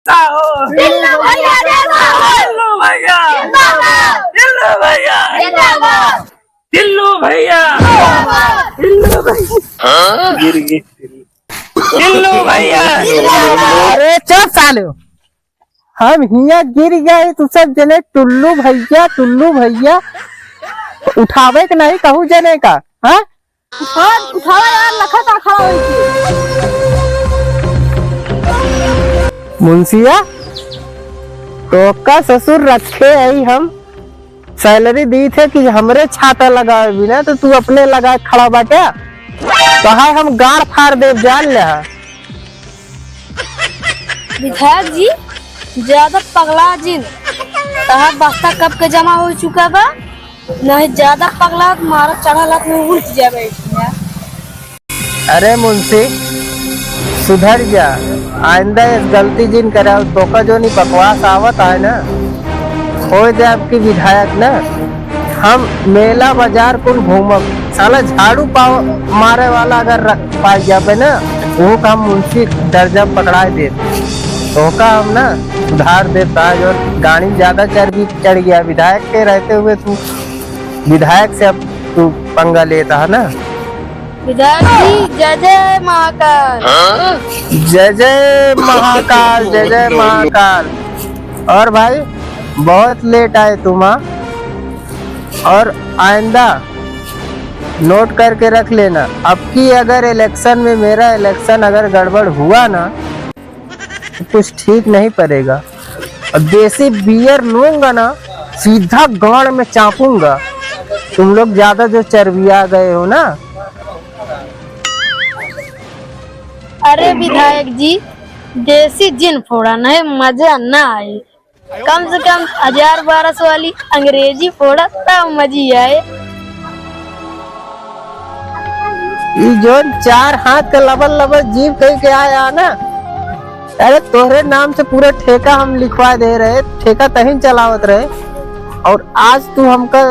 टिल्लू भैया टिल्लू भैया टिल्लू भैया टिल्लू भैया टिल्लू भैया टिल्लू भैया। अरे चल सालो, हम हिया गिर गए तू सब जने टुल्लू भैया उठावे के नहीं कहू जने का। हाँ उठावा यार, लखा खड़ा होई मुंशिया तो का ससुर रखे आई, हम सैलरी दी थे कि हमरे छाता लगाए बिना तो तू अपने लगाए खड़ा बाटे। कहा हम गाड़ फाड़ दे जान ले। विधायक जी ज्यादा पगला जिन कहा बस्ता कब के जमा हो चुका बा, नहीं ज्यादा पगला मारा चढ़ा लात में उल्ट जाए। अरे मुंशी सुधर जा, आइंदा इस गलती जिन करा तो का जो नहीं बकवास आवत है ना हो जाए आपकी विधायक ना। हम मेला बाजार कुल घूमब, साला झाड़ू पाव मारे वाला अगर पाई जाबे ना वो का मुंशी दर्जा पकड़ा दे तो का हम ना सुधार देता है। और गाड़ी ज्यादा चर्बी चढ़ गया विधायक के रहते हुए, तू विधायक से अब तू पंगा लेता है ना। विधायक जी जय जय महाकाल, जय जय महाकाल, जय जय महाकाल। और भाई बहुत लेट आए तुम, और आइंदा नोट करके रख लेना, अब की अगर इलेक्शन में मेरा इलेक्शन अगर गड़बड़ हुआ ना तो कुछ ठीक नहीं पड़ेगा। और देसी बियर लूंगा ना सीधा गाड़ में चापूंगा। तुम लोग ज्यादा जो चर्बिया गए हो ना। अरे विधायक जी देसी जिन फोड़ा नहीं मजा ना आए, कम से कम 1000-1200 वाली अंग्रेजी फोड़ा तब मजी आए। जो 4 हाथ का लबल जीव कहीं के आया ना, अरे तोहरे नाम से पूरा ठेका हम लिखवा दे रहे, ठेका तहीं चलावत रहे। और आज तू हमका,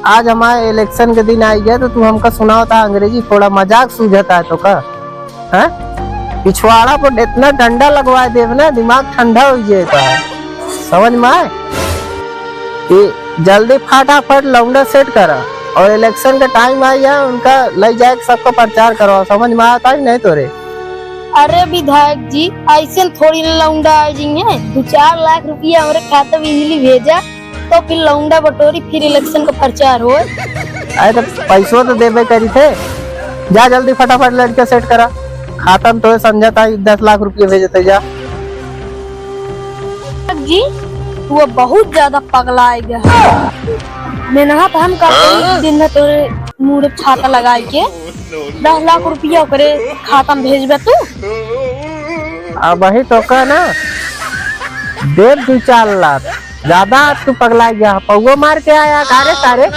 आज हमारे इलेक्शन के दिन आई गया तो तू हमका सुनावता अंग्रेजी फोड़ा, मजाक सूझता है तो का। हाँ पिछवाड़ा पर इतना डंडा लगवा दे ना दिमाग ठंडा हो जाता है, समझ में आए। जल्दी फटाफट लौंडा सेट करा और इलेक्शन का टाइम आ गया, उनका ले जाए सबका प्रचार करो, समझ में आता है नहीं तोरे। अरे विधायक जी ऐसे थोड़ी लौंडा आ जाएंगे, 2-4 लाख रुपया हमारे खाते में इजीली भेजा तो फिर लौंडा बटोरी फिर इलेक्शन का प्रचार हो। अरे तो पैसों तो देवे करी थे, जा जल्दी फटाफट लड़के सेट करा, खाता में तो समझता 10 लाख रुपये भेजते जा। जी वो बहुत ज्यादा पगला आएगा, मेहनत हम करते दिन में तोरे मुँह छाता लगा के 10 लाख रुपया करे खाता में भेजबे तू। अब वही तो का ना दे 2-4 लाख, ज्यादा तू पगला गया। पौवा मार के आया कारे तारे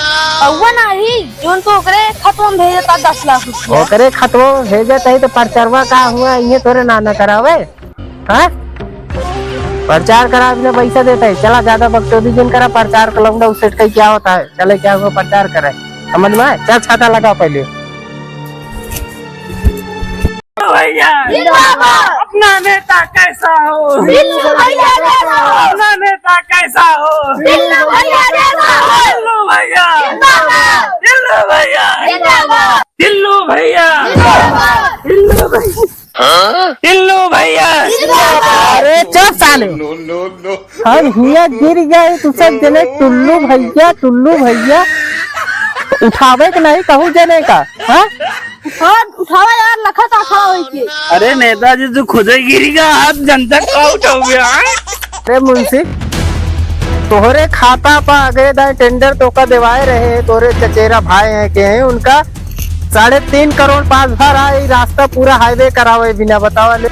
पौवा नहीं जोन तो ओकरे खतवा में भेजता 10 लाख रुपया, ओकरे खतवा भेजत है तो प्रचारवा का हुआ ये तोरे नाना करावे। हाँ प्रचार करा बिना पैसा देता है, चला ज्यादा बकचोदी जिन करा प्रचार कर लूंगा उससे क्या होता है, चले क्या हुआ प्रचार करे, समझ में आए। चल छाता लगाओ पहले। भैया अपना नेता कैसा हो, अपना नेता कैसा हो, टिल्लू भैया टिल्लू भैया टिल्लू भैया टिल्लू भैया टिल्लू भैया। अरे चल साले, हम हिया गिर गए तू सब जने टुल्लू भैया उठावे के नहीं कहू जने का। हाँ उठावा यार, लखा खड़ा होई। अरे नेताजी तू खुद ही गिरेगा, आप जनता का उठाओ गया। अरे मुंशी तोहरे खाता पर आगे दाए टेंडर तो का दिवाए रहे, तोरे चचेरा भाई हैं के हैं, उनका 3.5 करोड़ पास भर आई, रास्ता पूरा हाईवे करावे बिना बतावे।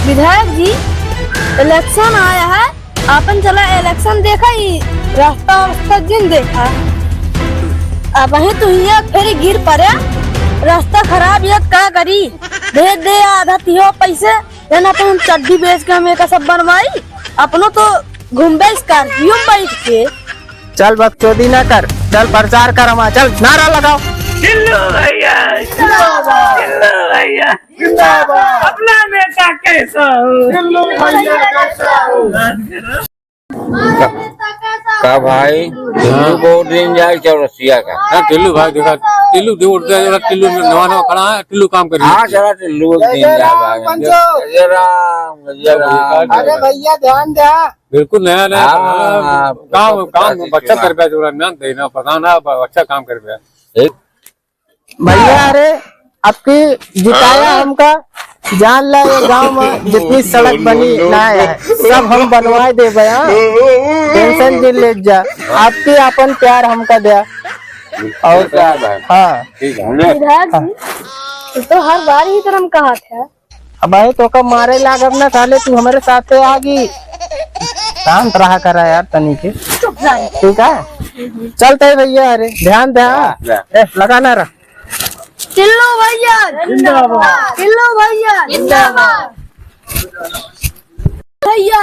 विधायक जी इलेक्शन आया है, अपन चला इलेक्शन देखा ही रास्ता जिन देखा, अब वही तू हिया फिर गिर पड़े, रास्ता खराब है क्या करी, भेज दे आधा तिहो पैसे देना तो हम चड्डी बेच के हम एक सब बनवाई, अपनो तो घूमबे स्कॉर्पियो बैठ के। चल बकचोदी ना कर, चल प्रचार कर, हमारा चल नारा लगाओ। टिल्लू भैया जिंदाबाद टिल्लू भैया जिंदाबाद अपना नेता कैसा हो टिल्लू भैया कैसा हो का भाई टिल्लू बहुत दिन जाए चौरसिया का। हाँ टिल्लू भाई देखा टिल्लू जो उठते हैं टिल्लू में नवा नवा खड़ा है टिल्लू काम कर रही हाँ चला टिल्लू एक दिन जय जाए राम भाई। पंचो। जय राम जय राम। अरे भैया ध्यान दे बिल्कुल नया नया हाँ, काम काम पता अच्छा चला। कर पाया जो ना देना पता ना अच्छा काम कर पाया। एक भैया अरे आपकी जिताया हमका जान ला ये गांव में जितनी सड़क बनी ना है सब हम बनवाए दे भैया टेंशन जी ले जा आपकी अपन प्यार हमका दिया और क्या भाई हाँ ठीक है विधायक जी तो हर बार ही तरह कहा था अब भाई तो का मारे लागब ना साले तू हमारे साथ आगी शांत रहा करा यार तनी के ठीक है चलते भैया अरे ध्यान दे हाँ। लगाना रहा टिल्लू भैया जिंदाबाद टिल्लू भैया जिंदाबाद भैया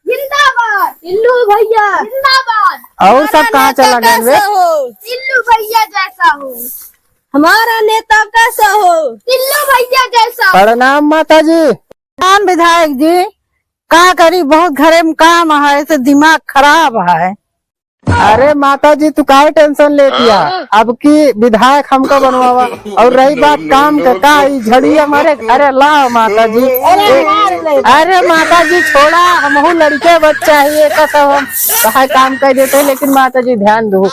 जिंदाबाद टिल्लू भैया जिंदाबाद और सब कहाँ चला गया वे? टिल्लू भैया जैसा हो हमारा नेता कैसा हो टिल्लू भैया जैसा प्रणाम माता जी प्रणाम विधायक जी का करी बहुत घरे में काम है ऐसे दिमाग खराब है अरे माता जी तू काहे टेंशन लेतिया अब की विधायक हमको बनवावा और रही बात काम का ई झड़ी हमारे अरे ला माता जी अरे माता जी छोड़ा हमहू लड़के बच्चा ही एक सब हम कहा काम कर देते हैं, लेकिन माता जी ध्यान दो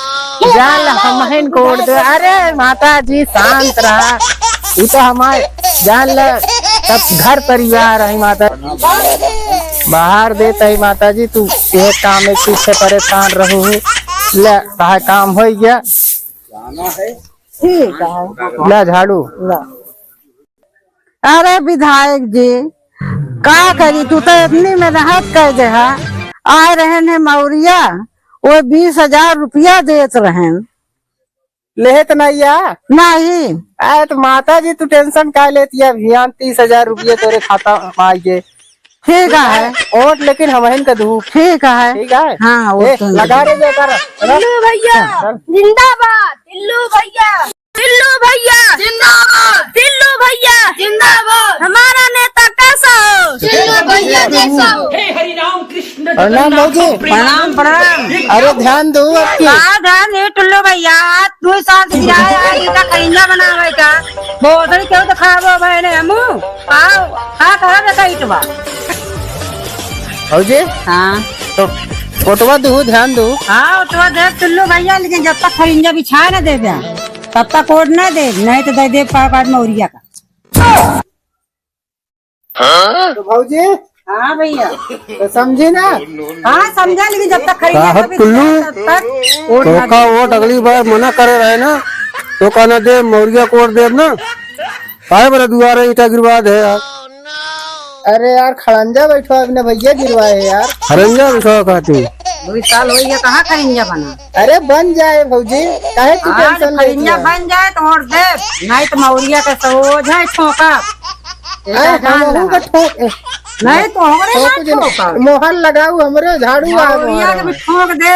जान हम कोड दे अरे माता जी शांत रहा ये तो हमारे जान ल सब घर परिवार है माता बाहर देता है माता जी तू ये काम एक पीछे परेशान रहो ले कहा काम हो गया ठीक है ले झाड़ू ला अरे विधायक जी का करी तू तो इतनी मेहनत कर दे आए रहे मौरिया वो 20,000 रुपया देत रहे लेत नहीं आए तो माता जी तू टेंशन का लेती है अभियान 30,000 रुपये तेरे खाता में आइए ठीक है वोट लेकिन हम का दू ठीक है हाँ वो तो लगा रे टिल्लू भैया जिंदाबाद टिल्लू भैया जिंदाबाद टिल्लू भैया जिंदाबाद हमारा नेता कैसा हो टिल्लू भैया जैसा हो प्रणाम भाजी प्रणाम प्रणाम अरे ध्यान दो आपकी ध्यान दे टुल्लो भैया तू साथ जाए खरीना बनावे का बहुत क्यों तो खाबो बहने हमू आओ खा खा बेटा इटवा भाजी हाँ तो फोटोवा दू ध्यान दो हाँ तो देख टुल्लो भैया लेकिन जब तक खरींजा बिछा न दे दिया तब तक कोड न दे नहीं तो दे दे पार्ट मौरिया का तो भाजी हाँ भैया तो समझे ना हाँ समझा लेकिन जब तक खरींजा साहब टुल्लू तो का वोट अगली बार मना करे रहे ना तो कहना दे मौरिया कोट दे ना काहे बड़ा दुआरे ईटा गिरवा दे यार अरे यार खड़ंजा बैठो अपने भैया गिरवाए यार खड़ंजा बैठो कहती 2 साल हो गया कहाँ खरींजा बना अरे बन जाए भौजी काहे तू हाँ टेंशन खरींजा बन जाए तो और दे नहीं तो मौरिया का सोच है ठोका हमहू का ठोक नहीं तो हमारे ना ठोका मोहर लगाऊ हमरे झाड़ू आ मौरिया के भी ठोक दे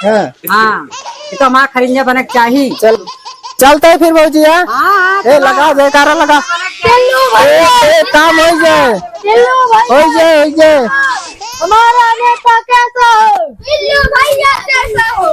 हाँ हाँ ये तो हमारा खरींजा बना चाहिए चल चलते हैं फिर भौजी हाँ हाँ ए लगा जयकारा लगा काम हो जाए टिल्लू भैया हो जाए हमारा नेता कैसा हो टिल्लू भैया जैसा हो